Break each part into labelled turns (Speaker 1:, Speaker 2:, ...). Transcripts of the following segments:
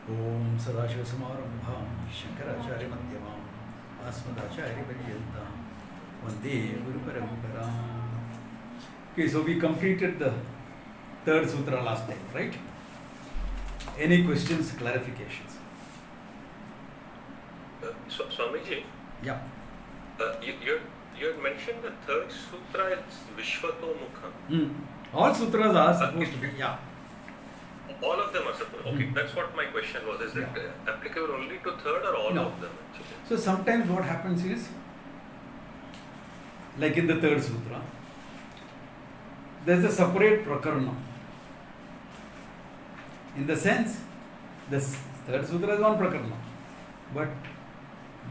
Speaker 1: Om Sadashivasamarambham Shankaracharya-madhyamam Asmadacharya-paryantam Vande Guru Paramparam. Okay, so we completed the third sutra last time, right? Any questions, clarifications?
Speaker 2: Swamiji,
Speaker 1: Yeah.
Speaker 2: You had mentioned the third sutra is Vishwato Mukha.
Speaker 1: All sutras are supposed to be, yeah.
Speaker 2: All of them are supposed. Okay, that's what my question was. Is it applicable only to third or all of them actually?
Speaker 1: So sometimes what happens is, like in the third sutra, there's a separate prakarna. In the sense, the third sutra is one prakarna, but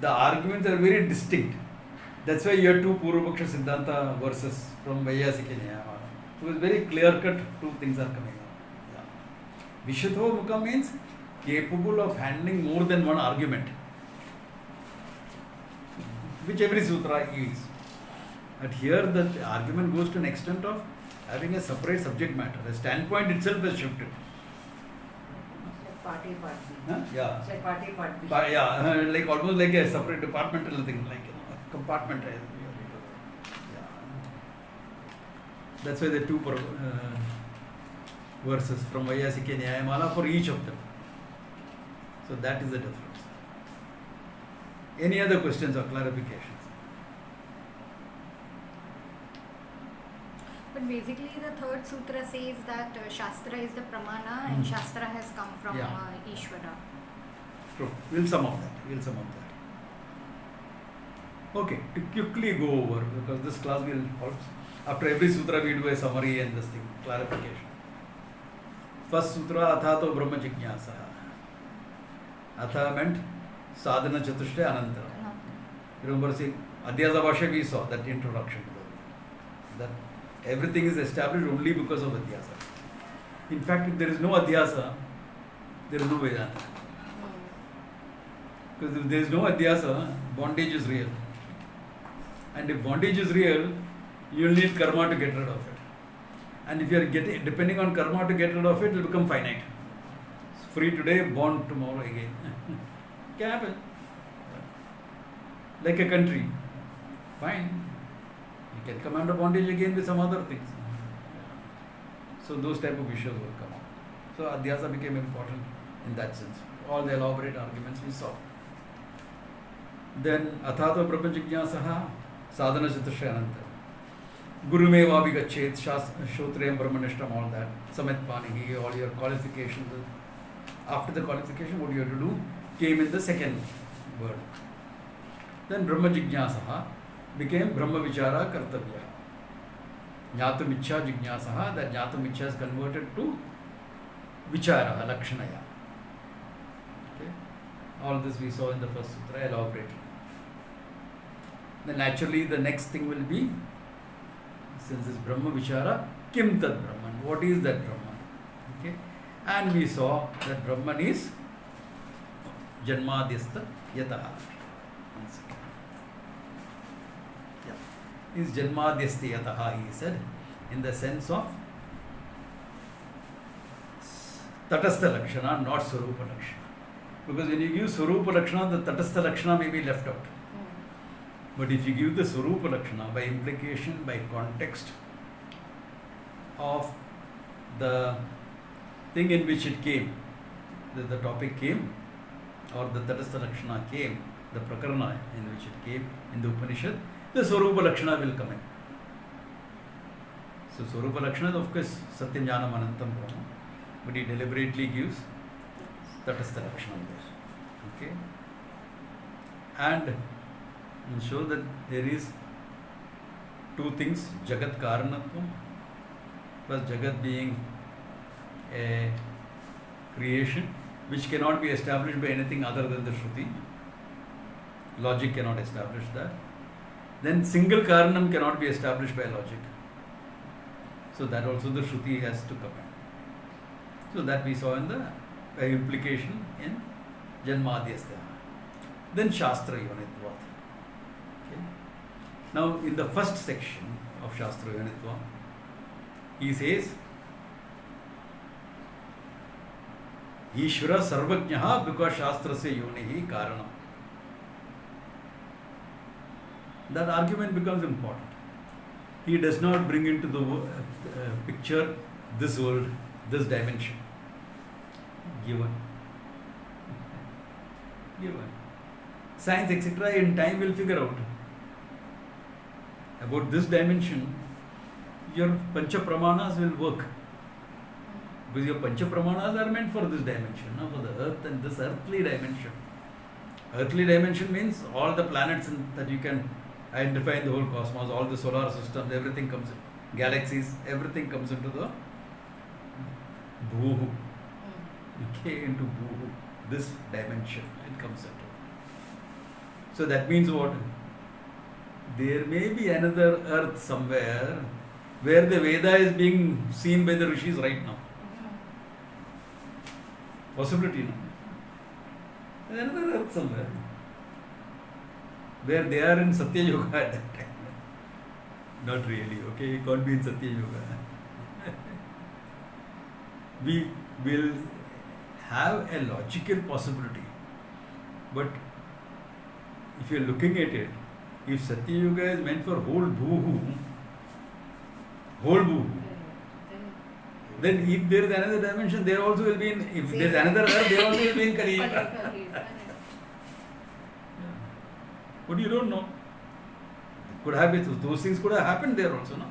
Speaker 1: the arguments are very distinct. That's why you have two Purvapaksha Siddhanta verses from Vaiyasika Nyaya. So it's very clear cut, two things are coming out. Yeah. Vishuddho Mukha means capable of handling more than one argument, which every sutra is. But here the argument goes to an extent of having a separate subject matter. The standpoint itself is shifted.
Speaker 3: Part A, part B.
Speaker 1: Huh? Yeah.
Speaker 3: It's like part A, part B.
Speaker 1: Like almost like a separate departmental thing, like compartmentalized. Yeah. That's why the two verses from Vaiyasika Nyayamala for each of them. So that is the difference. Any other questions or clarifications?
Speaker 4: But basically the third sutra says that Shastra is the Pramana and Shastra has come from Ishvara.
Speaker 1: True. We'll sum up that. Okay, to quickly go over, because this class will also, after every sutra we do a summary and this thing, clarification. First sutra, Athato Brahma Jignasa. Atha meant Sadhana Chatushtaya Anantara. Remember, see, Adhyasa Bhashya we saw that introduction. That everything is established only because of Adhyasa. In fact, if there is no Adhyasa, there is no Vedanta. Because if there is no Adhyasa, bondage is real. And if bondage is real, you will need karma to get rid of it. And if you are depending on karma to get rid of it, it will become finite. It's free today, born tomorrow again. Can happen. Like a country. Fine. You can come under bondage again with some other things. So those type of issues will come up. So Adhyasa became important in that sense. All the elaborate arguments we saw. Then Athato Brahma Jignasaha Sadhana Chatushtaya Anantara. Gurumeva Vigachet, Shotrayam Brahmanishtam, all that. Samet Panihi, all your qualifications. After the qualification, what you have to do came in the second word. Then Brahma Jignasaha became Brahma Vichara Kartavya. Jnatum Ichha Jignasaha, that Jnatum Ichha is converted to Vichara, Lakshanaya. Okay? All this we saw in the first sutra elaborately. Then naturally the next thing will be, since it's Brahma Vichara, Kim Tad Brahman. What is that Brahman? Okay? And we saw that Brahman is Janmadhyastha Yataha. Is Janmadhyasti Yataha, he said, in the sense of Tatastha Lakshana, not Swarupa Lakshana. Because when you give Swarupa Lakshana, the Tatastha Lakshana may be left out. But if you give the Swarupa Lakshana, by implication, by context of the thing in which it came, the topic came, or the Tatastha Lakshana came, the Prakarana in which it came in the Upanishad, the Swarupa Lakshana will come in. So Swarupa Lakshana, of course, Satyam Jnanam Anantam Brahma, but he deliberately gives Tatastha Lakshana there. Okay? And show that there is two things, Jagat Karanatvam, plus Jagat being a creation which cannot be established by anything other than the Shruti. Logic cannot establish that. Then single Karanam cannot be established by logic. So that also the Shruti has to come in. So that we saw in the implication in Janmadhyastha. Then Shastra Yonitvat. Okay. Now in the first section of Shastra Yonitva, he says Ishvara Sarvajnaha because Shastrasya Yonihi Karanam. That argument becomes important. He does not bring into the picture this world, this dimension. Given. Science, etc., in time will figure out. About this dimension, your Pancha Pramanas will work. Because your Pancha Pramanas are meant for this dimension, for the earth and this earthly dimension. Earthly dimension means all the planets that you can identify in the whole cosmos, all the solar systems, everything comes in. Galaxies, everything comes into the Bhuhu. Okay, into Bhuhu. This dimension, it comes into. So that means what? There may be another earth somewhere where the Veda is being seen by the rishis right now. Possibility, no? There's another earth somewhere where they are in Satya Yoga at that time. Not really, okay? You can't be in Satya Yoga. We will have a logical possibility, but if you are looking at it, if Satya Yoga is meant for whole Bhuhu, then if there is another dimension, there also will be in, if there is another earth, there also will be in Kali Yuga. But you don't know. Could have been, those things could have happened there also, no?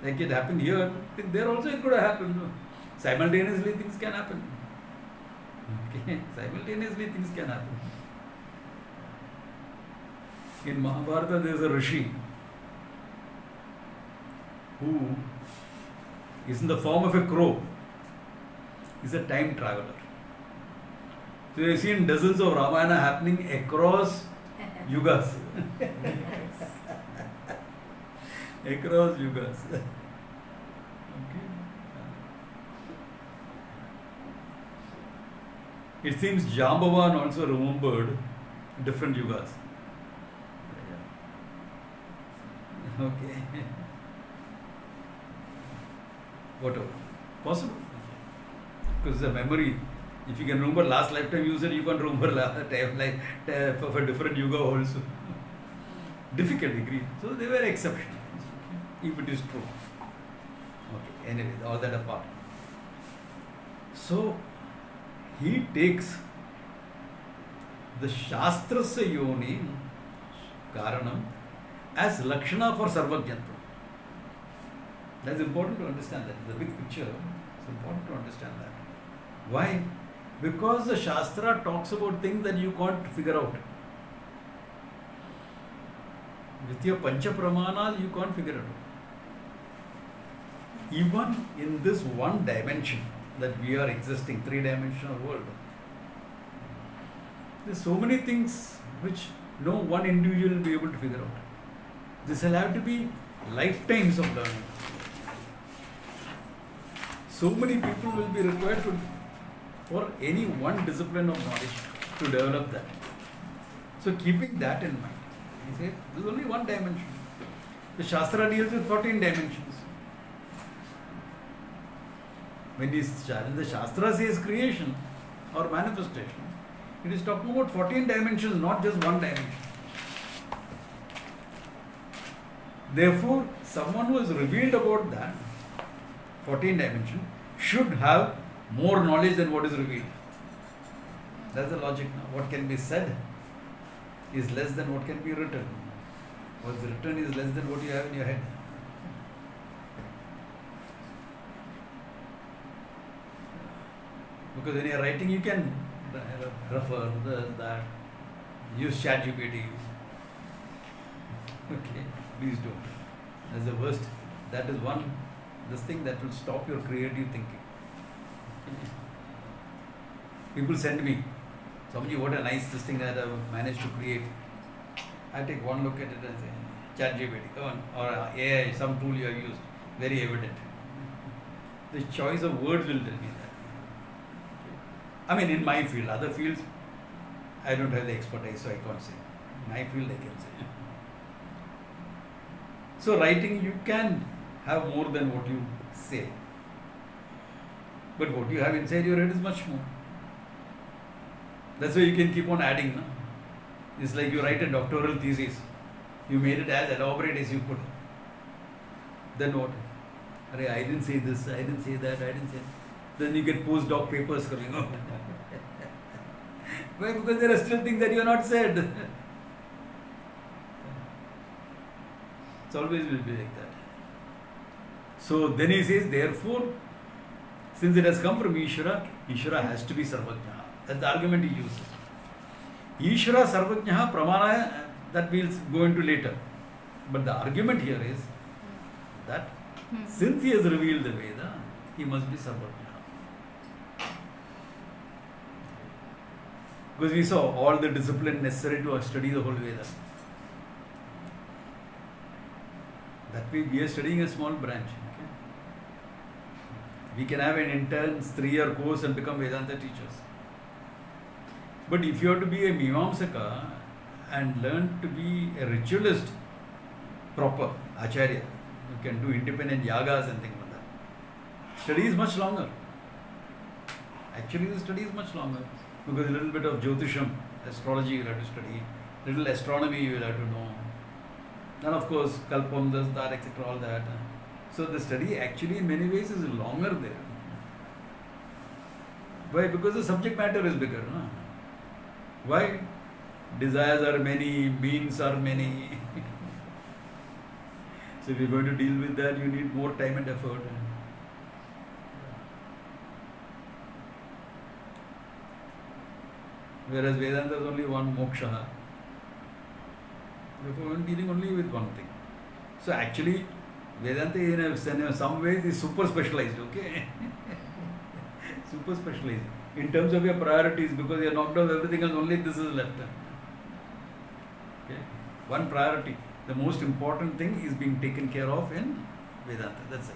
Speaker 1: Like it happened here, there also it could have happened. No? Simultaneously things can happen. Okay? Simultaneously things can happen. In Mahabharata there is a rishi who is in the form of a crow. He is a time traveler. So you have seen dozens of Ramayana happening across yugas. Across yugas. Okay. It seems Jambavan also remembered different yugas. Okay. Whatever. Possible. Because the memory, if you can remember last lifetime user, you can remember last time for different yuga also. Difficult, agree. So they were exceptions. If it is true. Okay, anyway, all that apart. So he takes the Shastrasya Yoni Karanam as Lakshana for Sarvajnatva. That's important to understand that. The big picture, it's important to understand that. Why? Because the Shastra talks about things that you can't figure out. With your Pancha Pramanas, you can't figure it out. Even in this one dimension that we are existing, three-dimensional world, there's so many things which no one individual will be able to figure out. This will have to be lifetimes of learning. So many people will be required for any one discipline of knowledge to develop that. So keeping that in mind, he said, there is only one dimension. The Shastra deals with 14 dimensions. When the Shastra says creation or manifestation, it is talking about 14 dimensions, not just one dimension. Therefore, someone who is revealed about that 14 dimension should have more knowledge than what is revealed. That's the logic now. What can be said is less than what can be written. What's written is less than what you have in your head. Because when you are writing, you can refer that, use ChatGPT. Okay, please don't. That's the worst. That is this thing that will stop your creative thinking. People send me, Swamiji, what a nice this thing that I have managed to create. I take one look at it and say, ChatGPT, come on, or AI, some tool you have used, very evident. The choice of words will tell me that. I mean, in my field, other fields, I don't have the expertise, so I can't say. In my field, I can say. So, writing, you can have more than what you say. But what you have inside your head is much more. That's why you can keep on adding. No? It's like you write a doctoral thesis. You made it as elaborate as you could. Then what? I didn't say this, I didn't say that, I didn't say that. Then you get postdoc papers coming out. Why? Because there are still things that you have not said. It's always will be like that. So then he says, therefore, since it has come from Ishvara, Ishvara has to be Sarvajna. That's the argument he uses. Ishvara Sarvajna Pramana, that we'll go into later. But the argument here is that since he has revealed the Veda, he must be Sarvajna. Because we saw all the discipline necessary to study the whole Veda. That way we are studying a small branch. Okay? We can have an intense 3-year course and become Vedanta teachers. But if you have to be a Mimamsaka and learn to be a ritualist proper, Acharya, you can do independent yagas and things like that. Study is much longer. Actually the study is much longer. Because a little bit of Jyotisham, astrology you will have to study, little astronomy you will have to know. And of course, Kalpam, Dasdar, etc., all that. So the study actually in many ways is longer there. Why? Because the subject matter is bigger. No? Why? Desires are many, means are many. So if you're going to deal with that, you need more time and effort. Whereas Vedanta is only one moksha. Therefore, we're dealing only with one thing. So actually, Vedanta in some ways is super specialized, okay? Super specialized. In terms of your priorities, because you are knocked off everything else, only this is left. Okay? One priority. The most important thing is being taken care of in Vedanta. That's it.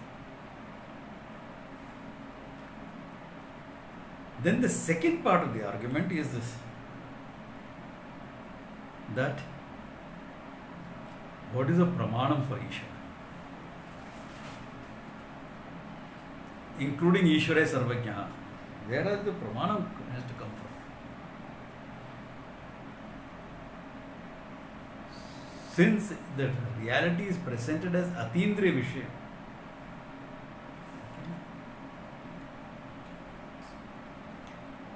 Speaker 1: Then the second part of the argument is this. That what is a pramanam for Ishvara? Including Ishvara Sarvajna. Where does the pramanam has to come from? Since the reality is presented as Atindriya Vishaya,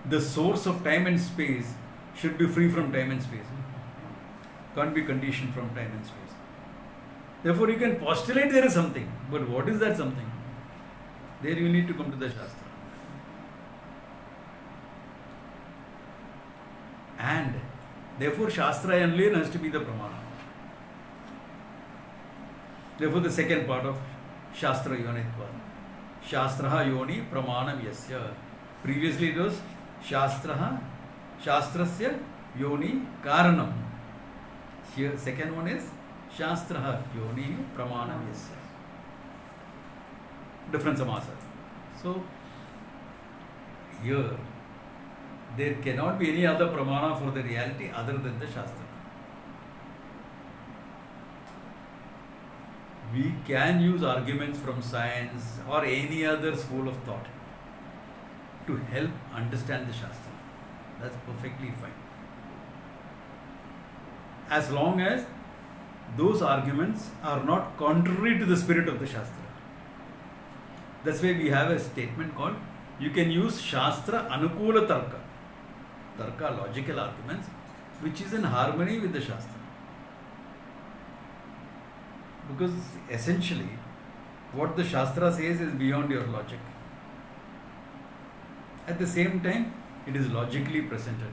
Speaker 1: the source of time and space should be free from time and space. Can't be conditioned from time and space. Therefore, you can postulate there is something, but what is that something? There you need to come to the Shastra. And therefore, Shastra only has to be the Pramana. Therefore, the second part of Shastra Yonitva. Shastraha Yoni Pramanam Yasya. Previously it was Shastrasya Yoni Karanam. Here, second one is Shastraha Yoni Pramanam Yasya. Different samasa. So, here, there cannot be any other pramana for the reality other than the Shastra. We can use arguments from science or any other school of thought to help understand the Shastra. That's perfectly fine. As long as those arguments are not contrary to the spirit of the Shastra. That's why we have a statement called, you can use Shastra Anukula Tarka. Tarka, logical arguments, which is in harmony with the Shastra. Because essentially, what the Shastra says is beyond your logic. At the same time, it is logically presented.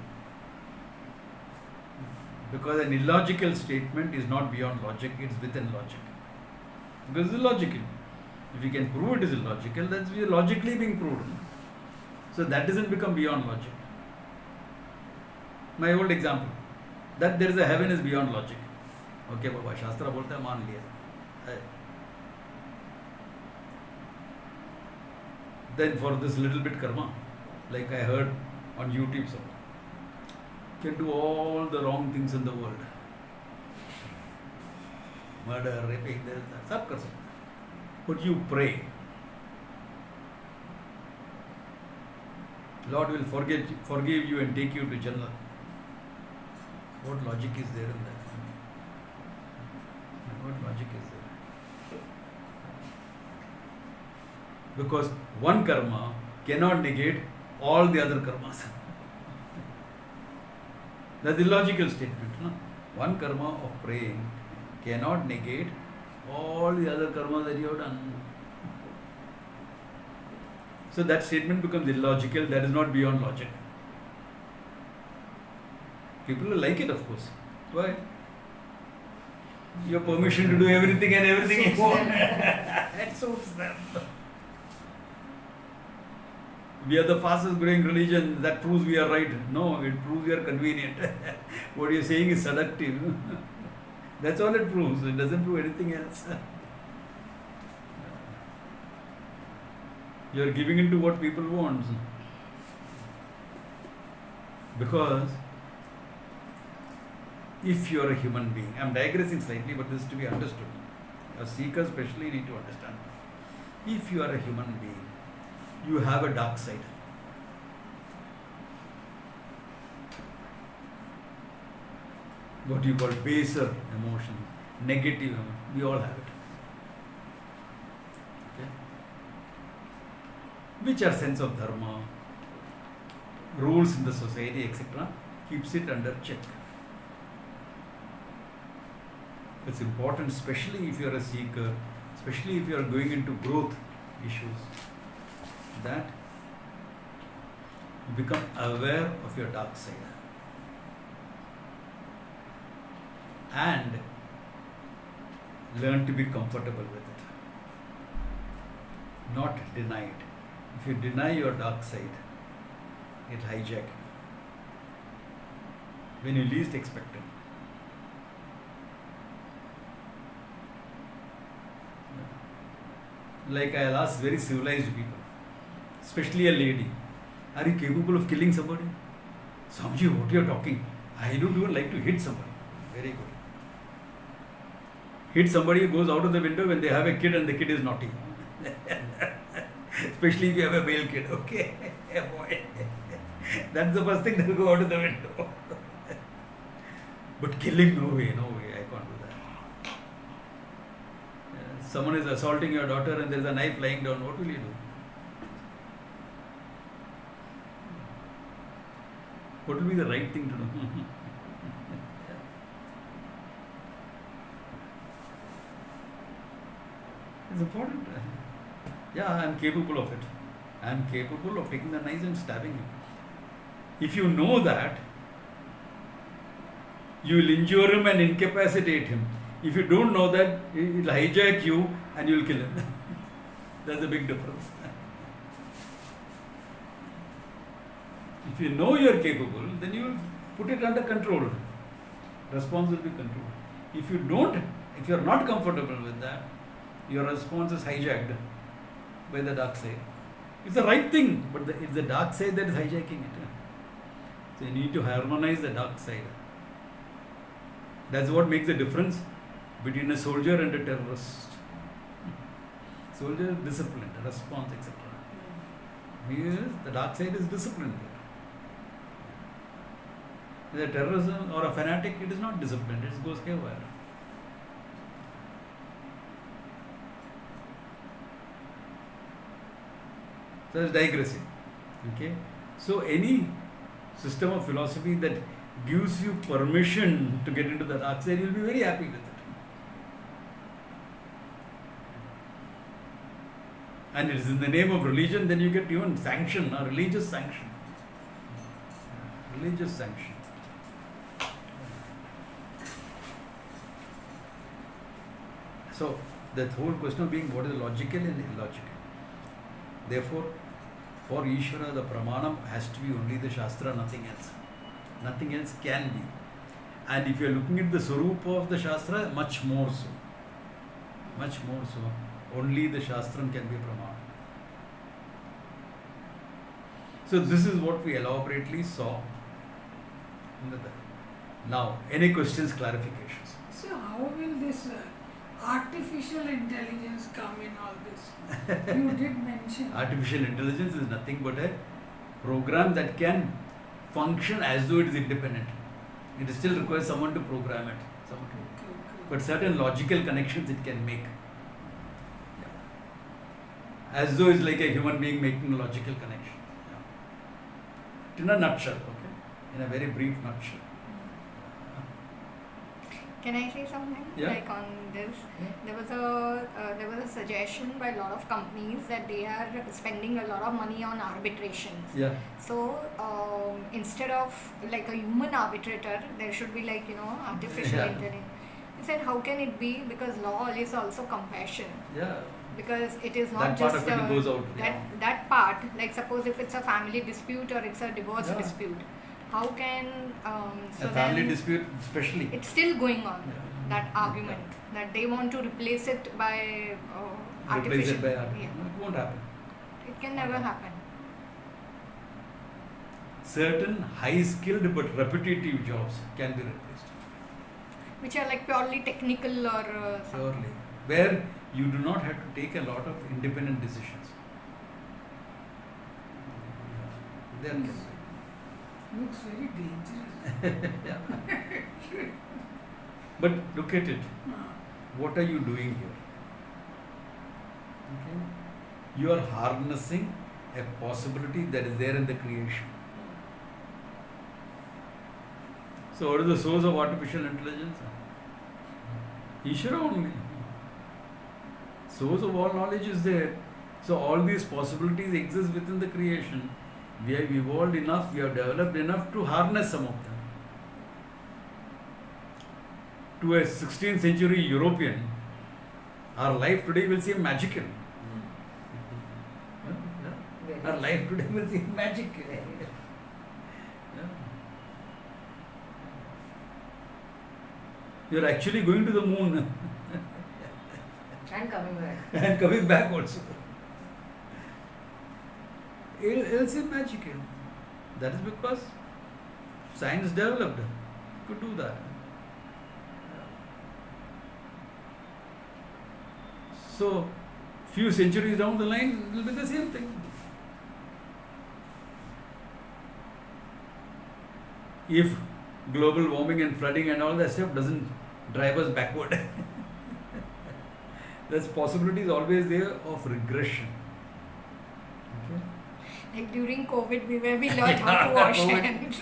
Speaker 1: Because an illogical statement is not beyond logic, it's within logic. Because it is logical. If you can prove it is illogical, that's logically being proven. So that doesn't become beyond logic. My old example, that there is a heaven is beyond logic. Okay, Baba, Shastra bolta hai, maan liya. Then for this little bit karma, like I heard on YouTube, so can do all the wrong things in the world. Murder, raping, this, that, sab kar sakte. But you pray. Lord will forgive you and take you to Jannah. What logic is there in that? What logic is there? Because one karma cannot negate all the other karmas. That's the illogical statement. No? One karma of praying cannot negate all the other karmas that you have done. So that statement becomes illogical. That is not beyond logic. People will like it, of course. Why? You have permission to do everything and everything you want. That suits them. We are the fastest growing religion. That proves we are right. No, it proves we are convenient. What you are saying is seductive. That's all it proves. It doesn't prove anything else. You are giving in to what people want. Because if you are a human being, I am digressing slightly, but this is to be understood. A seeker especially need to understand. If you are a human being, you have a dark side. What you call baser emotion, negative emotion, we all have it. Okay? Which are sense of dharma, rules in the society, etc., keeps it under check. It's important, especially if you are a seeker, especially if you are going into growth issues, that you become aware of your dark side and learn to be comfortable with it, not deny it. If you deny your dark side, it hijacks you when you least expect it. Like I'll ask very civilized people, especially a lady, are you capable of killing somebody? Swamiji, what you are talking? I don't even like to hit somebody. Very good. Hit somebody who goes out of the window when they have a kid and the kid is naughty. Especially if you have a male kid, okay? Boy. That's the first thing that will go out of the window. But killing, no way, I can't do that. Someone is assaulting your daughter and there is a knife lying down, what will you do? What will be the right thing to do? It's important. Yeah, I am capable of it. I am capable of taking the knife and stabbing him. If you know that, you will injure him and incapacitate him. If you don't know that, it will hijack you and you will kill him. That's a big difference. If you know you are capable, then you will put it under control. Response will be controlled. If you don't, if you are not comfortable with that, your response is hijacked by the dark side. It's the right thing, but it's the dark side that is hijacking it. So you need to harmonize the dark side. That's what makes the difference between a soldier and a terrorist. Soldier is disciplined, response, etc. Here, the dark side is disciplined. The terrorism or a fanatic, it is not disciplined, it goes haywire. So it's digressing. Okay? So any system of philosophy that gives you permission to get into the dark side, you'll be very happy with it. And it is in the name of religion, then you get even sanction, a religious sanction. Religious sanction. So, the whole question of being what is logical and illogical. Therefore, for Ishvara, the pramanam has to be only the Shastra, nothing else. Nothing else can be. And if you are looking at the Swarupa of the Shastra, much more so. Much more so. Only the Shastram can be pramana. So this is what we elaborately saw. Now, any questions, clarifications?
Speaker 3: So how will this artificial intelligence come in all this? You did mention.
Speaker 1: Artificial intelligence is nothing but a program that can function as though it is independent. It still requires someone to program it. Someone to, but certain logical connections it can make. As though it's like a human being making a logical connection. In a nutshell, okay? In a very brief nutshell.
Speaker 4: Can I say something like on this? There was a suggestion by a lot of companies that they are spending a lot of money on arbitrations.
Speaker 1: Yeah.
Speaker 4: So instead of like a human arbitrator, there should be like artificial intelligence. He said, how can it be? Because law is also compassion.
Speaker 1: Yeah.
Speaker 4: Because it is not
Speaker 1: that
Speaker 4: just
Speaker 1: part of it goes out.
Speaker 4: that part. Like suppose if it's a family dispute or it's a divorce dispute. How can
Speaker 1: a family dispute especially?
Speaker 4: It's still going on. That argument that they want to replace it by artificial.
Speaker 1: Replace it by artificial. No, it won't happen.
Speaker 4: It can never happen.
Speaker 1: Certain high-skilled but repetitive jobs can be replaced.
Speaker 4: Which are like purely technical or
Speaker 1: Purely. Where you do not have to take a lot of independent decisions. There can be.
Speaker 3: Looks very dangerous.
Speaker 1: Yeah. But look at it. What are you doing here? Okay. You are harnessing a possibility that is there in the creation. So what is the source of artificial intelligence? Ishvara only. Source of all knowledge is there. So all these possibilities exist within the creation. We have evolved enough, we have developed enough to harness some of them. To a 16th century European, our life today will seem magical. Our life today will seem magical. You are actually going to the moon.
Speaker 5: And coming back.
Speaker 1: And coming back also. It'll seem magical. That is because science developed to do that. So, few centuries down the line, it will be the same thing. If global warming and flooding and all that stuff doesn't drive us backward, there's possibilities always there of regression. Okay?
Speaker 4: like during COVID, we learned how to wash hands.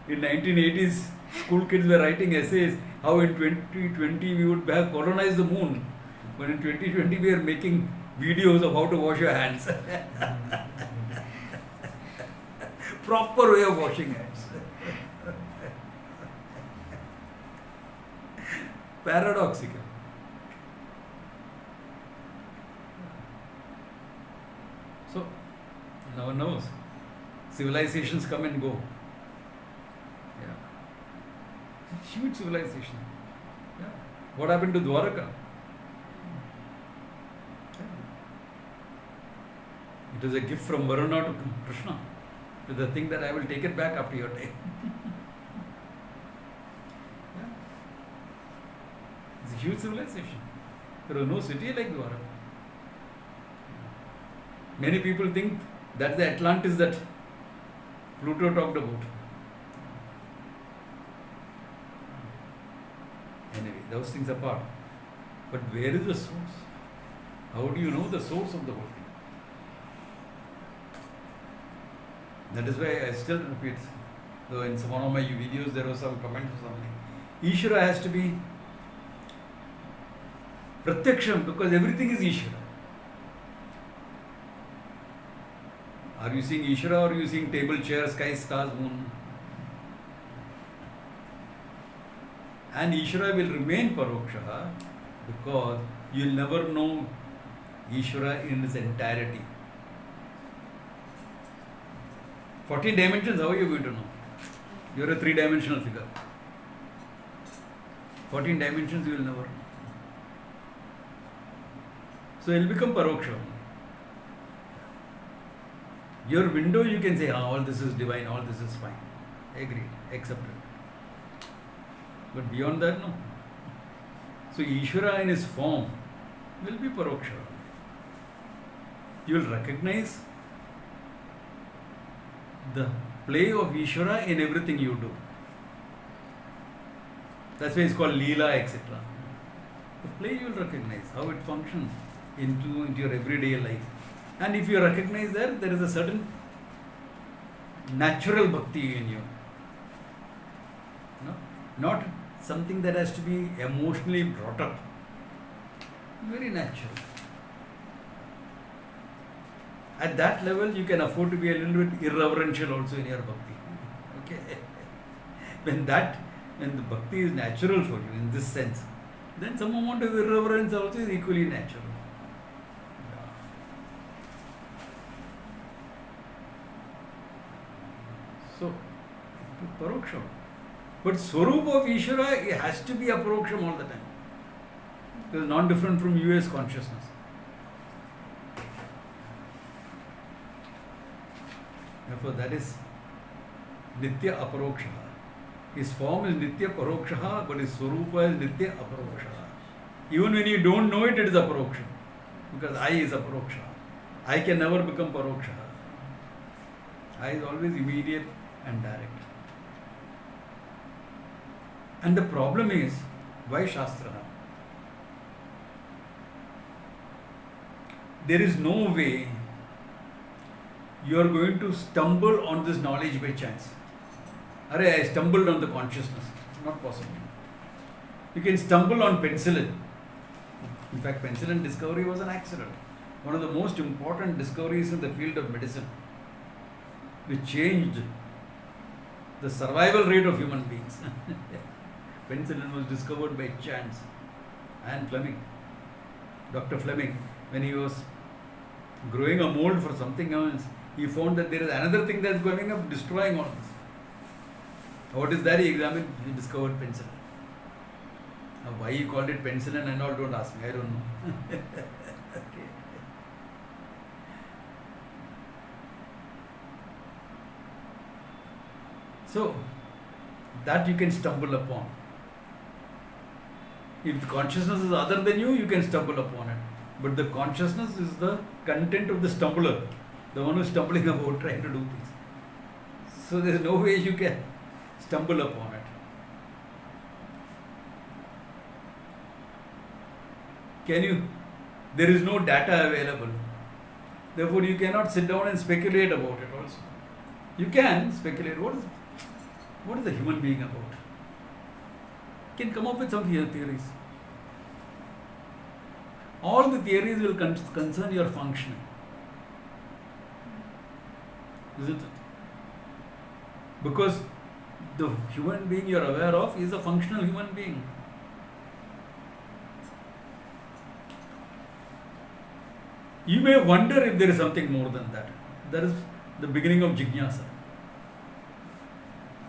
Speaker 1: In 1980s, school kids were writing essays how in 2020 we would have colonized the moon. But in 2020 we are making videos of how to wash your hands. Proper way of washing hands. Paradoxical. So, no one knows. Civilizations come and go. Huge civilization. Yeah. What happened to Dwaraka? It was a gift from Varuna to Krishna. It was a thing that I will take it back after your day. Yeah. It's a huge civilization. There was no city like Dwaraka. Many people think that's the Atlantis that Pluto talked about. Anyway, those things apart. But where is the source? How do you know the source of the whole thing? That is why I still repeat, though in one of my videos there was some comment or something. Ishvara has to be Pratyaksham, because everything is Ishvara. Are you seeing Ishvara or are you seeing table, chair, sky, stars, moon? And Ishvara will remain Paroksha because you will never know Ishvara in its entirety. 14 dimensions, how are you going to know? You are a 3-dimensional figure. 14 dimensions you will never know. So it will become Paroksha. Your window you can say, all this is divine, all this is fine. Agreed, accepted. But beyond that, no. So Ishvara in his form will be Paroksha. You will recognize the play of Ishvara in everything you do. That's why it's called Leela, etc. The play you will recognize how it functions into your everyday life. And if you recognize that, there is a certain natural bhakti in you. No? Not something that has to be emotionally brought up. Very natural. At that level, you can afford to be a little bit irreverential also in your bhakti. Okay? When the bhakti is natural for you in this sense, then some amount of irreverence also is equally natural. So, it's paroksha. But Swarupa of Ishvara, it has to be a paroksham all the time. It is non-different from US consciousness. Therefore, that is Nitya Aparoksha. His form is Nitya Paroksha, but his Swarupa is Nitya Aparoksha. Even when you don't know it, it is Aparoksha. Because I is Aparoksha. I can never become Paroksha. I is always immediate and direct. And the problem is, why Shastra? There is no way you are going to stumble on this knowledge by chance. I stumbled on the consciousness. Not possible. You can stumble on penicillin. In fact, penicillin discovery was an accident. One of the most important discoveries in the field of medicine, which changed the survival rate of human beings. Penicillin was discovered by chance. And Fleming, Dr. Fleming, when he was growing a mold for something else, he found that there is another thing that is going up, destroying all this. What is that? He examined, he discovered penicillin. Now, why he called it penicillin and all, don't ask me, I don't know. Okay. So, that you can stumble upon. If the consciousness is other than you, you can stumble upon it. But the consciousness is the content of the stumbler, the one who is stumbling about trying to do things. So there is no way you can stumble upon it. Can you? There is no data available. Therefore, you cannot sit down and speculate about it also. You can speculate. What is the human being about? You can come up with some theories. All the theories will concern your functioning. Isn't it? Because the human being you are aware of is a functional human being. You may wonder if there is something more than that. That is the beginning of jignasa.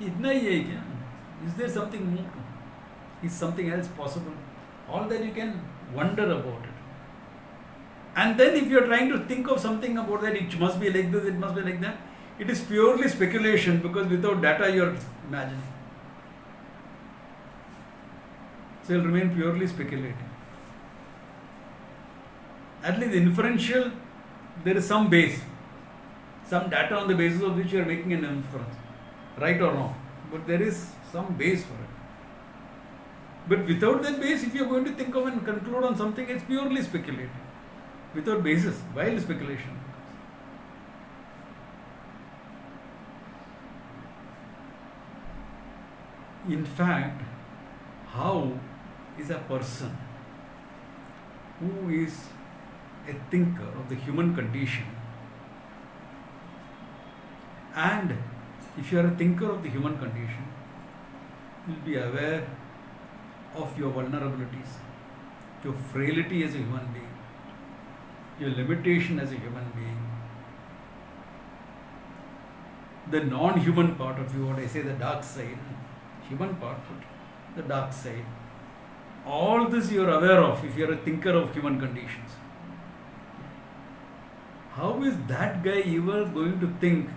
Speaker 1: Is there something more? Is something else possible? All that you can wonder about it. And then if you are trying to think of something about that, it must be like this, it must be like that, it is purely speculation, because without data you are imagining. So it will remain purely speculative. At least inferential, there is some base, some data on the basis of which you are making an inference, right or wrong. But there is some base for it. But without that base, if you are going to think of and conclude on something, it's purely speculative. Without basis, wild speculation. In fact, how is a person who is a thinker of the human condition, and if you are a thinker of the human condition, you will be aware of your vulnerabilities, your frailty as a human being, your limitation as a human being, the non-human part of you, what I say, the dark side, human part, the dark side. All this you are aware of if you are a thinker of human conditions. How is that guy ever going to think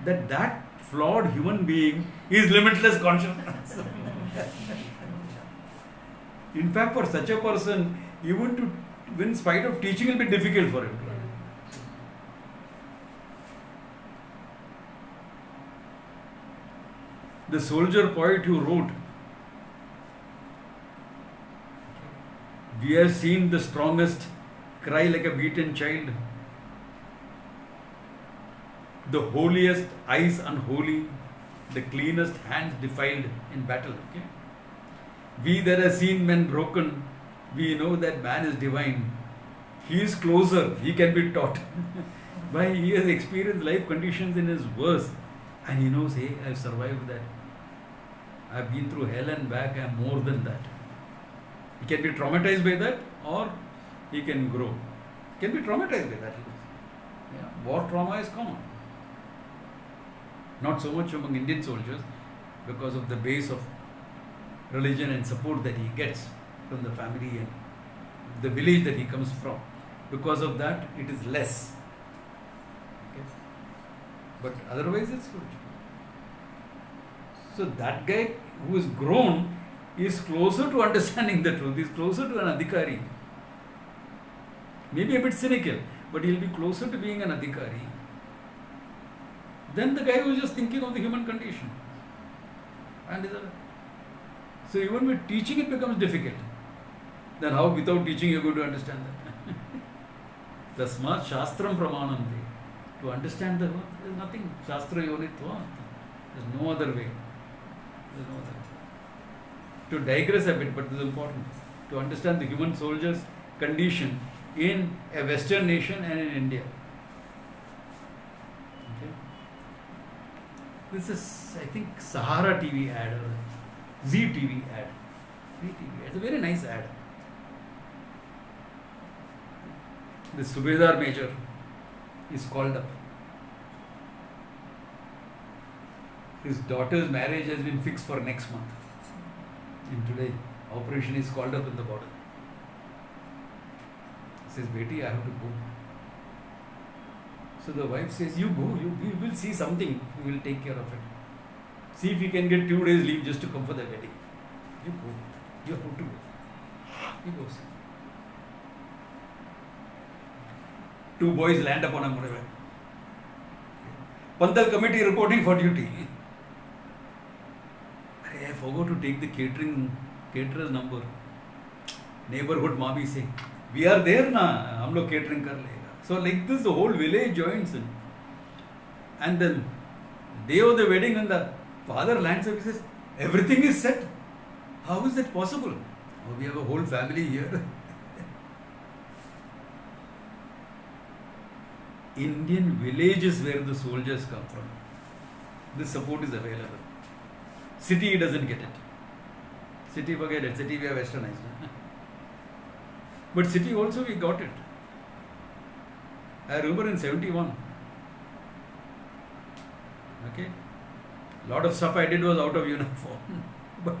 Speaker 1: that that flawed human being is limitless consciousness? In fact, for such a person, even to in spite of teaching will be difficult for him. the soldier poet who wrote, we have seen the strongest cry like a beaten child, the holiest eyes unholy, the cleanest hands defiled in battle. Okay? We that have seen men broken, we know that man is divine. He is closer, he can be taught. Why? He has experienced life conditions in his verse, and he knows, hey, I've survived that. I've been through hell and back, I'm more than that. He can be traumatized by that, or he can grow. He can be traumatized by that. Yeah. War trauma is common. Not so much among Indian soldiers because of the base of religion and support that he gets from the family and the village that he comes from. Because of that, it is less. Okay? But otherwise, it's good. So that guy who is grown is closer to understanding the truth, is closer to an adhikari. Maybe a bit cynical, but he'll be closer to being an adhikari than the guy who is just thinking of the human condition. And so even with teaching it becomes difficult. Then how without teaching you're going to understand that? Tasmat Shastram Pramanante. To understand the earth, there's nothing. Shastra Yonitva. There's no other way. There's no other way. To digress a bit, but this is important. To understand the human soldier's condition in a Western nation and in India. Okay. This is, I think, Sahara TV ad or Z TV ad. Z TV. It's a very nice ad. The Subedar Major is called up. His daughter's marriage has been fixed for next month. And today, operation is called up in the border. He says, Beti, I have to go. So the wife says, you go, we will see something, we will take care of it. See if you can get 2 days leave just to come for the wedding. You go, you have to go. He goes. 2 boys land upon a motorway. Pantal committee reporting for duty. I forgot to take the caterer's number. Neighborhood Mami saying, we are there na, hum log catering kar lega. So like this, the whole village joins in. And then day of the wedding, and the father lands up, he says, everything is set. How is that possible? Oh, we have a whole family here. Indian villages where the soldiers come from, this support is available. City doesn't get it. City, forget it. City we have westernized. But city also we got it. I remember in 71. Okay. Lot of stuff I did was out of uniform. But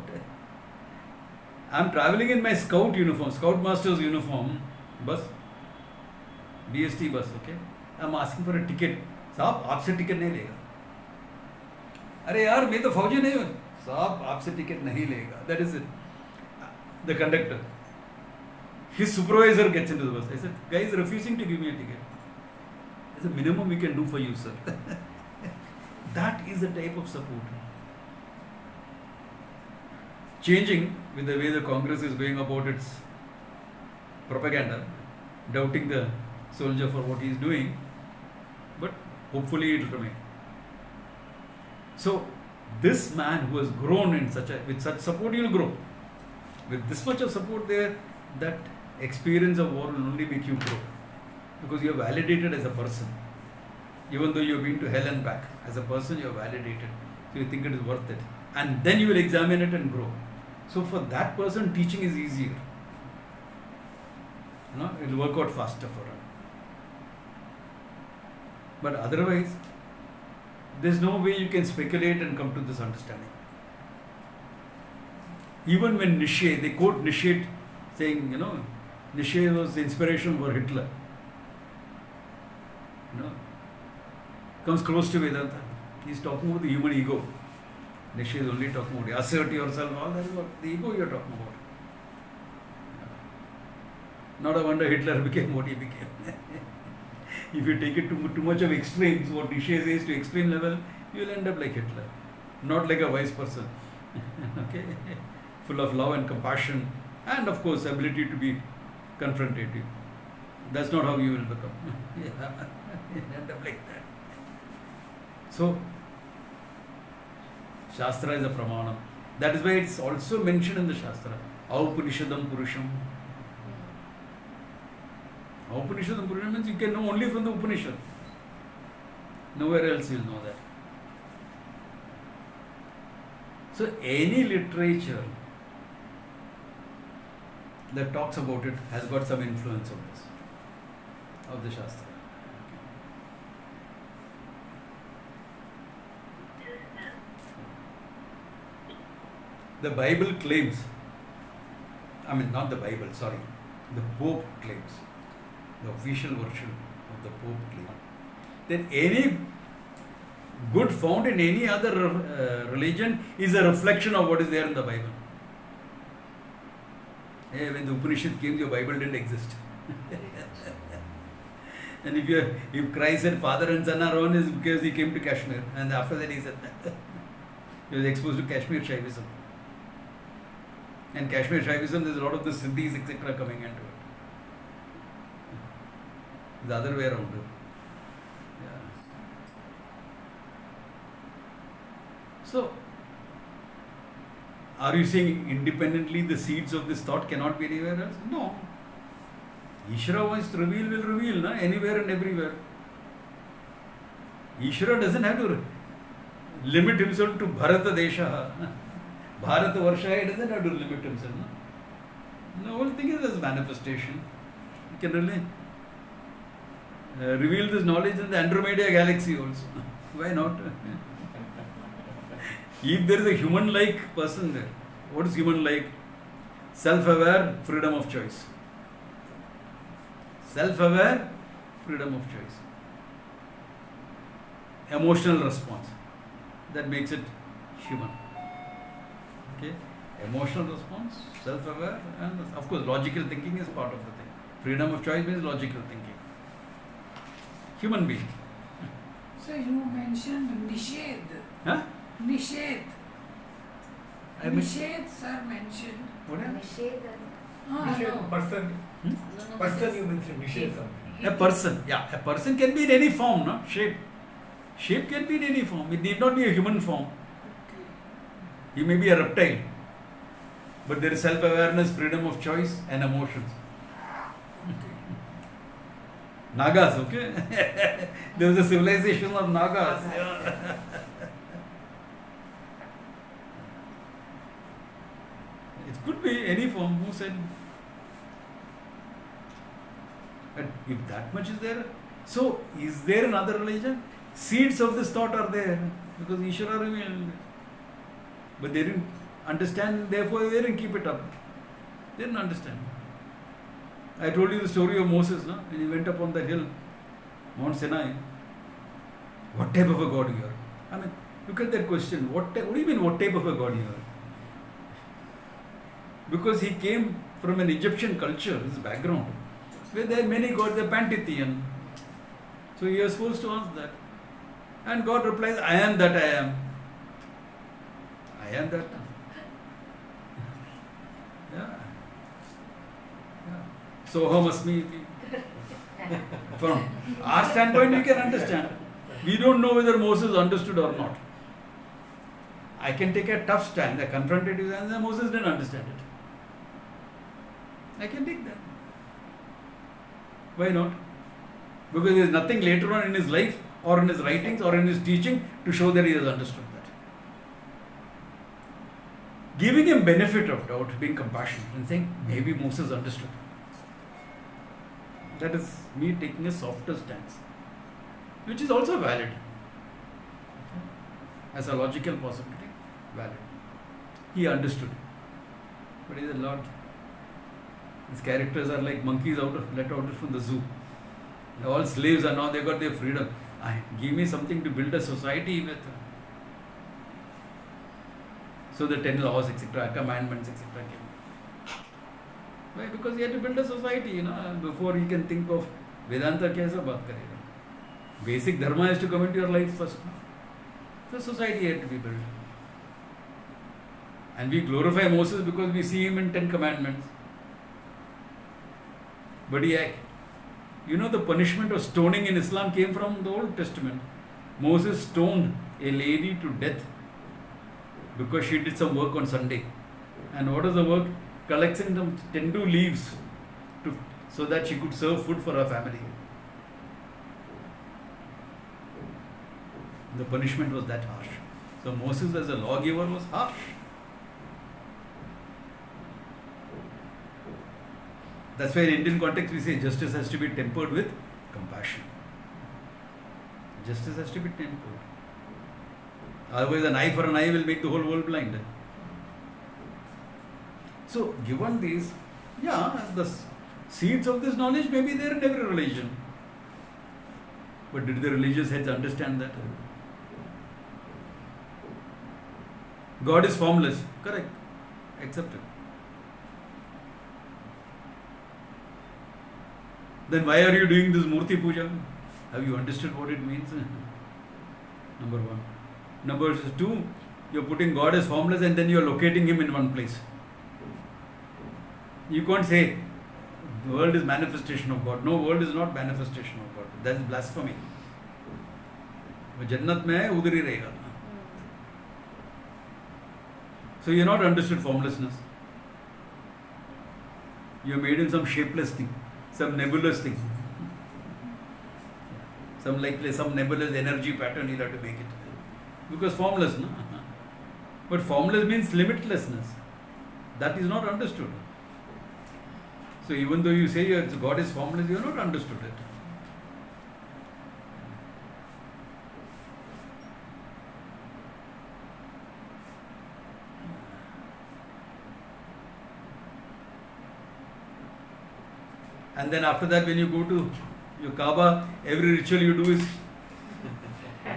Speaker 1: I'm traveling in my scout uniform, scoutmaster's uniform, bus, BST bus, okay. I'm asking for a ticket. साहब आपसे ticket नहीं लेगा. अरे यार मैं तो फौजी नहीं हूँ. साहब आपसे टिकट नहीं लेगा. That is it. The conductor. His supervisor gets into the bus. I said, guy is refusing to give me a ticket. It's a minimum we can do for you, sir. That is the type of support. Changing with the way the Congress is going about its propaganda, doubting the soldier for what he is doing, but hopefully it will remain. So this man who has grown in with such support, he will grow. With this much of support there, that experience of war will only make you grow, because you are validated as a person. Even though you have been to hell and back, as a person you are validated, so you think it is worth it, and then you will examine it and grow. So for that person, teaching is easier. It will work out faster for him. But otherwise, there's no way you can speculate and come to this understanding. Even when Nietzsche, they quote Nietzsche saying, Nietzsche was the inspiration for Hitler. Comes close to Vedanta. He's talking about the human ego. Nietzsche is only talking about assert yourself, all that is what the ego you're talking about. Not a wonder Hitler became what he became. If you take it to too much of extremes, what Nietzsche says to extreme level, you will end up like Hitler. not like a wise person. Okay, full of love and compassion, and of course ability to be confrontative. That's not how you will become. Yeah. You end up like that. So, Shastra is a pramanam. That is why it's also mentioned in the Shastra. Aupanishadam Purusham. Aupanishadam Purusham means you can know only from the Upanishad. Nowhere else you will know that. So, any literature that talks about it has got some influence on this, of the Shastra. The Bible claims, not the Bible, sorry, the Pope claims, the official version of the Pope claims, that any good found in any other religion is a reflection of what is there in the Bible. Hey, when the Upanishad came, your Bible didn't exist. And if Christ said father and son are one, is because he came to Kashmir, and after that he said that. He was exposed to Kashmir Shaivism. And Kashmir Shaivism, there's a lot of the Siddhis, etc. coming into it. The other way around. Yeah. So, are you saying independently the seeds of this thought cannot be anywhere else? No. Ishvara wants to reveal, will reveal, anywhere and everywhere. Ishvara doesn't have to limit himself to Bharata Desha. Bharata Varsha, he doesn't have to limit himself. The whole thing is as manifestation. He can really reveal this knowledge in the Andromeda galaxy also. Why not? If there is a human-like person there, what is human-like? Self-aware, freedom of choice. Self-aware, freedom of choice. Emotional response. That makes it human. Okay? Emotional response, self-aware, and of course logical thinking is part of the thing. Freedom of choice means logical thinking. Human being.
Speaker 3: So you mentioned Nishad.
Speaker 1: Huh?
Speaker 3: Nishad.
Speaker 1: I mean,
Speaker 3: Nishad, sir, mentioned.
Speaker 1: what is
Speaker 5: No.
Speaker 6: Person.
Speaker 5: No,
Speaker 6: Person you mentioned, Nishad.
Speaker 1: a person? Yeah, a person can be in any form, no? Shape. Shape can be in any form. It need not be a human form.
Speaker 3: Okay.
Speaker 1: He may be a reptile. But there is self-awareness, freedom of choice, and emotions. Nagas, okay? There was a civilization of Nagas. Yeah. It could be any form. Who said? But if that much is there, so is there another religion? Seeds of this thought are there because Ishvara revealed. But they didn't understand, therefore they didn't keep it up. They didn't understand. I told you the story of Moses, no? When he went up on that hill, Mount Sinai. What type of a God you are? I mean, look at that question. What do you mean, what type of a God you are? Because he came from an Egyptian culture, his background, where there are many gods, they're pantheon. So you are supposed to ask that. And God replies, I am that I am. I am that. Yeah. So how must we be? From our standpoint, we can understand. We don't know whether Moses understood or not. I can take a tough stand, a confrontative stand, and Moses didn't understand it. I can take that. Why not? Because there is nothing later on in his life, or in his writings, or in his teaching to show that he has understood that. Giving him benefit of doubt, being compassionate, and saying, maybe Moses understood. That is me taking a softer stance, which is also valid. As a logical possibility, valid. He understood. But he said, Lord, these characters are like monkeys let out from the zoo. They're all slaves are now, they got their freedom. Give me something to build a society with. So the 10 laws, etc., commandments, etc. came. Why? Because he had to build a society, before he can think of Vedanta kaisa baat karega. Basic dharma has to come into your life first. The society had to be built. And we glorify Moses because we see him in 10 commandments. But the punishment of stoning in Islam came from the Old Testament. Moses stoned a lady to death because she did some work on Sunday. And what was the work? Collecting some tendu leaves so that she could serve food for her family. The punishment was that harsh. So Moses as a lawgiver was harsh. That's why in Indian context we say justice has to be tempered with compassion. Justice has to be tempered. Otherwise an eye for an eye will make the whole world blind. So given these, the seeds of this knowledge may be there in every religion. But did the religious heads understand that? God is formless. Correct. Accepted. Then why are you doing this Murti Puja? Have you understood what it means? Number one. Number two, you're putting God as formless and then you're locating him in one place. You can't say the world is manifestation of God. No, world is not manifestation of God. That's blasphemy. Jannat mein hai, udhar hi rahega. So you're not understood formlessness. You're made in some shapeless thing, some nebulous thing. Some nebulous energy pattern you'll have to make it. Because formless, no? But formless means limitlessness. That is not understood. So even though you say God is formless, you have not understood it. And then after that, when you go to your Kaaba, every ritual you do is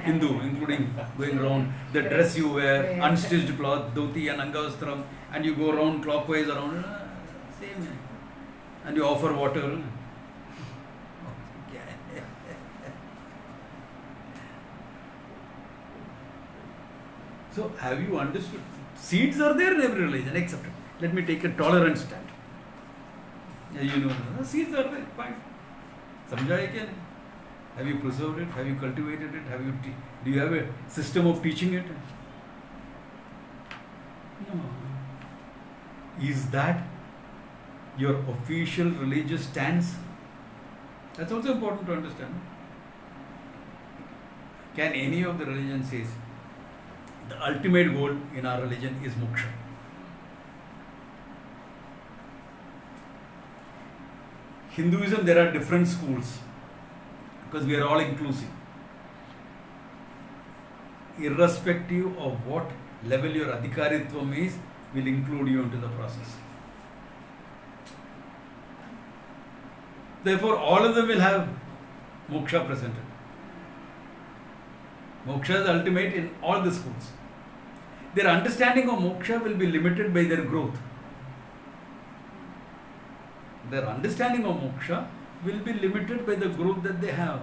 Speaker 1: Hindu, including going around, the dress you wear, unstitched cloth, dhoti and angavastram, and you go around clockwise around, same. And you offer water. So have you understood? Seeds are there in every religion, except, let me take a tolerant stand. Seeds are there, fine. Samjha hai kya nahi? Have you preserved it? Have you cultivated it? Do you have a system of teaching it? No. Is that your official religious stance? That's also important to understand. Can any of the religions say the ultimate goal in our religion is moksha? Hinduism, there are different schools because we are all inclusive. Irrespective of what level your adhikaritvam is, will include you into the process. Therefore, all of them will have moksha presented. Moksha is ultimate in all the schools. Their understanding of moksha will be limited by their growth. Their understanding of moksha will be limited by the growth that they have.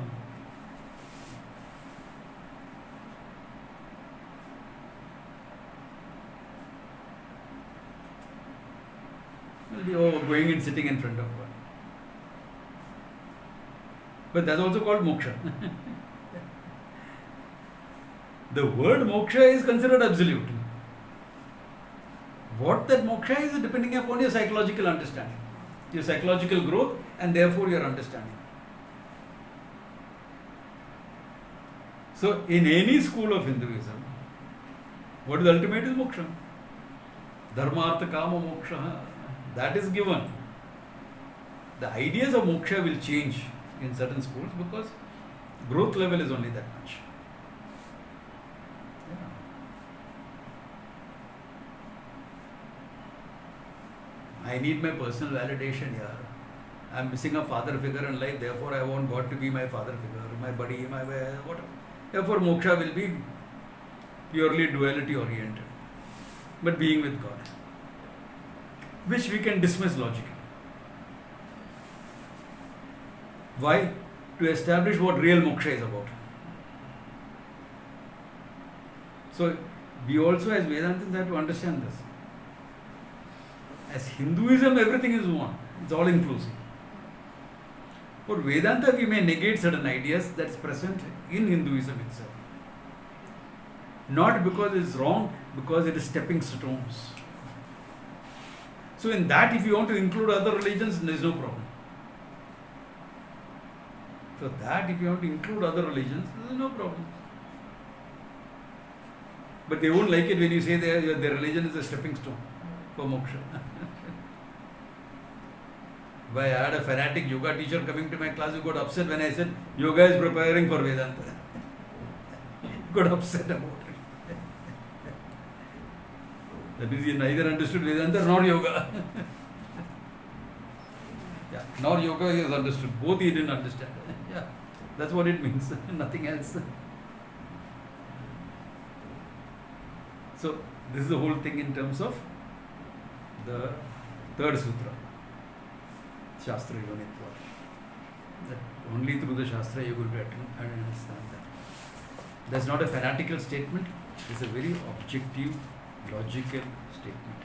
Speaker 1: Will be going and sitting in front of God. But that's also called moksha. The word moksha is considered absolute. What that moksha is depending upon your psychological understanding, your psychological growth, and therefore your understanding. So, in any school of Hinduism, what is the ultimate is moksha. Dharma, artha, kama, moksha. That is given. The ideas of moksha will change in certain schools because growth level is only that much. I need my personal validation here. I am missing a father figure in life, therefore I want God to be my father figure, my buddy, my whatever. Therefore moksha will be purely duality oriented, but being with God, which we can dismiss logically. Why? To establish what real moksha is about. So we also as Vedantins have to understand this. As Hinduism, everything is one. It's all inclusive. For Vedanta, we may negate certain ideas that's present in Hinduism itself. Not because it's wrong, because it is stepping stones. So in that, if you want to include other religions, there is no problem. For that, if you want to include other religions, there is no problem. But they won't like it when you say their religion is a stepping stone for moksha. Why, I had a fanatic yoga teacher coming to my class who got upset when I said yoga is preparing for Vedanta. Got upset about it. That means he neither understood Vedanta nor yoga. Yeah, nor yoga he has understood. Both he didn't understand. Yeah, that's what it means. Nothing else. So this is the whole thing in terms of the third sutra, Shastra Yonitva. That only through the Shastra you will be able to understand that. That's not a fanatical statement, it's a very objective, logical statement.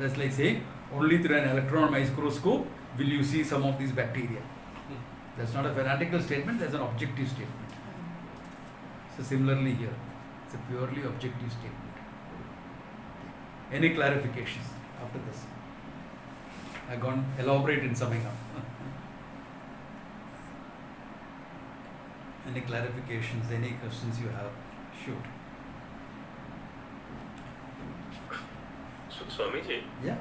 Speaker 1: That's like saying, only through an electron microscope will you see some of these bacteria. That's not a fanatical statement, that's an objective statement. So similarly here, it's a purely objective statement. Any clarifications after this? I've gone elaborate in summing up. Any clarifications, any questions you have? Shoot.
Speaker 2: So, Swamiji,
Speaker 1: Yeah.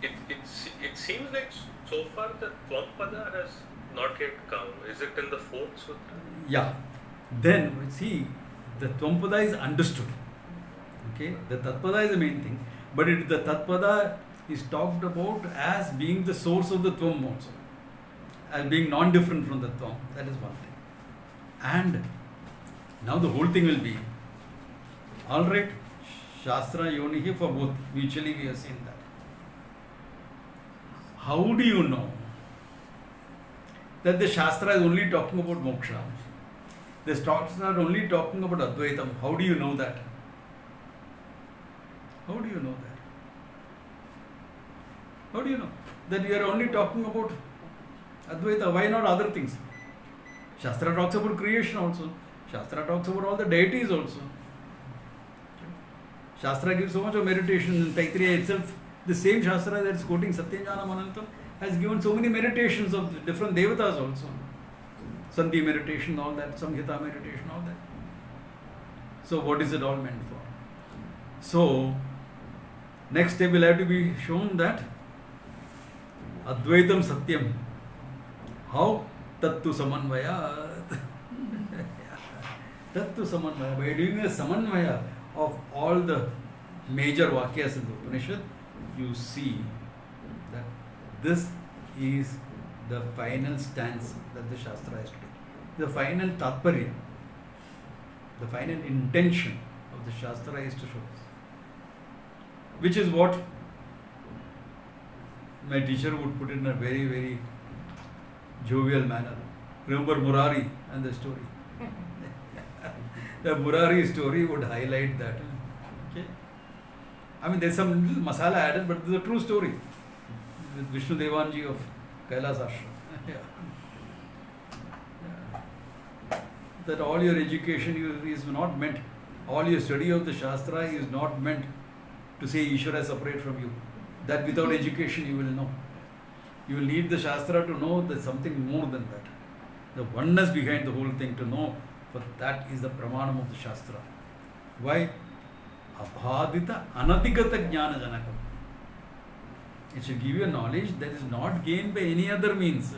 Speaker 2: it seems like so far the Tvampada has not yet come. Is it in the fourth sutra?
Speaker 1: Yeah. Then, see, the Tvampada is understood. Okay? The Tatpada is the main thing. But the Tatpada is talked about as being the source of the Tvam also. As being non-different from the Tvam. That is one thing. And now the whole thing will be, alright, Shastra Yonihi for both. Mutually we have seen that. How do you know that the Shastra is only talking about moksha? The Shastra are only talking about Advaitam. How do you know that? How do you know that? How do you know that we are only talking about Advaita? Why not other things? Shastra talks about creation also. Shastra talks about all the deities also. Shastra gives so much of meditation in Taittiriya itself. The same Shastra that is quoting Satyajnana Manantam has given so many meditations of different devatas also. Sandhi meditation, all that, Samhita meditation, all that. So what is it all meant for? So, next step will have to be shown that Advaitam Satyam. How? Tattu Samanvaya. Tattu Samanvaya. By doing a Samanvaya of all the major Vakyas in the Upanishad, you see that this is the final stance that the Shastra has to take. The final Tatparya, the final intention of the Shastra is to show this. Which is what my teacher would put it in a very, very jovial manner. Remember Murari and the story? The Murari story would highlight that. Okay? I mean, there's some little masala added, but it's a true story. With Vishnu Devanji of Kailas Ashram. Yeah. That all your education is not meant, all your study of the Shastra is not meant to say Ishvara is separate from you. That without education you will know. You will need the Shastra to know there's something more than that. The oneness behind the whole thing to know, for that is the pramanam of the Shastra. Why? Abhadita anadigata jnana janakam. It should give you a knowledge that is not gained by any other means.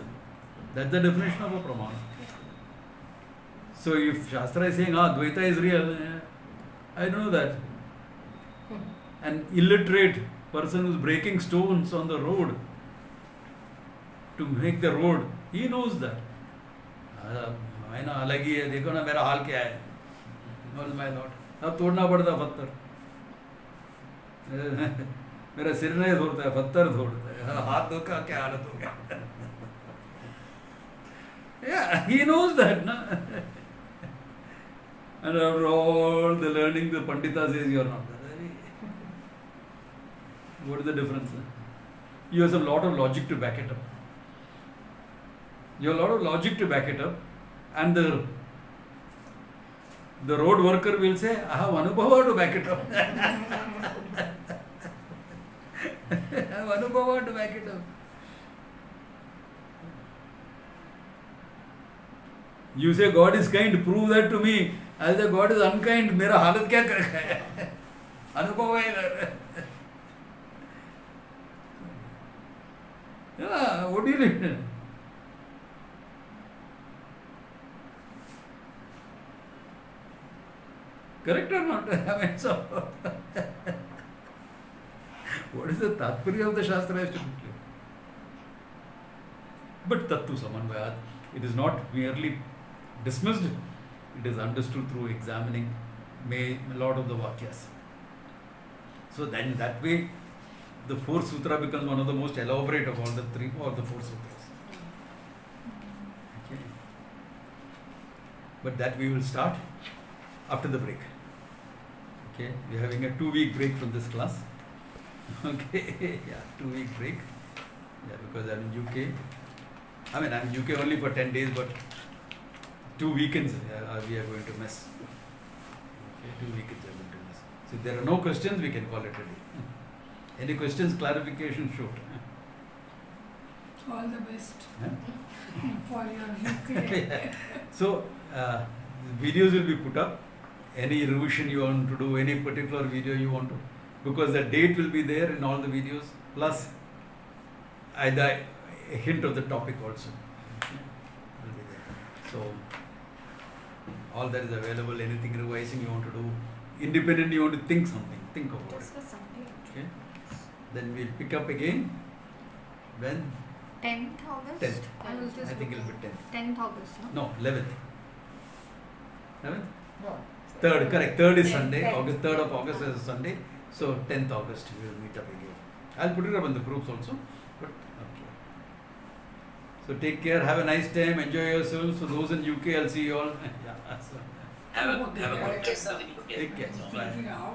Speaker 1: That's the definition of a pramana. So if Shastra is saying, Dvaita is real, I don't know that. An illiterate person who's breaking stones on the road to make the road, he knows that. I know, अलग ही है, देखो ना मेरा हाल क्या है. Knows my Lord. अब तोड़ना पड़ता पत्थर. मेरा सिर नहीं धोता है, पत्थर धोता है. हाथ धो का क्या हालत हो गया. Yeah, he knows that, na. And after all the learning, the Pandita says you are not that. What is the difference? You have a lot of logic to back it up. You have a lot of logic to back it up, and the road worker will say, I have anubhava to back it up. I have anubhava to back it up. You say God is kind, prove that to me. I say God is unkind, मेरा हालत क्या करेगा? अनुभव है इधर. Yeah, what do you need? Correct or not? I mean, so what is the tatparya of the Shastra has to be clear. But Tattu Samanvayat, it is not merely dismissed, it is understood through examining a lot of the Vakyas. So then that way, the fourth sutra becomes one of the most elaborate of all the three or the four sutras. Okay. But that we will start after the break. Okay, we are having a 2-week break from this class. Okay, yeah, 2-week break. Yeah, because I'm in UK. I mean, I'm in UK only for 10 days, but 2 weekends we are going to miss. Okay, 2 weekends we are going to miss. So if there are no questions, we can call it a day. Any questions, clarification, shoot.
Speaker 3: All the best
Speaker 1: Huh?
Speaker 3: for your UK.
Speaker 1: So, videos will be put up. Any revision you want to do, any particular video you want to, because the date will be there in all the videos, plus either a hint of the topic also will be there. So, all that is available. Anything revising you want to do, independently you want to think something, think about it.
Speaker 4: Just a Sunday.
Speaker 1: Okay. Then we'll pick up again when
Speaker 4: 10th August?
Speaker 1: 10th.
Speaker 4: I will just
Speaker 1: I think
Speaker 4: look
Speaker 1: it'll be 10th.
Speaker 4: 10th August, no?
Speaker 1: No, 11th. 11th?
Speaker 5: No.
Speaker 1: 3rd, correct. 3rd is
Speaker 5: 10th,
Speaker 1: Sunday.
Speaker 5: 10th.
Speaker 1: August 3rd of August is Sunday. So 10th August we will meet up again. I'll put it up in the groups also. But okay. So take care. Have a nice time. Enjoy yourselves. So those in UK, I'll see you all. Yeah. So,
Speaker 2: Have a good
Speaker 5: Okay,
Speaker 2: day.
Speaker 5: sir.
Speaker 1: take care. Bye.
Speaker 3: How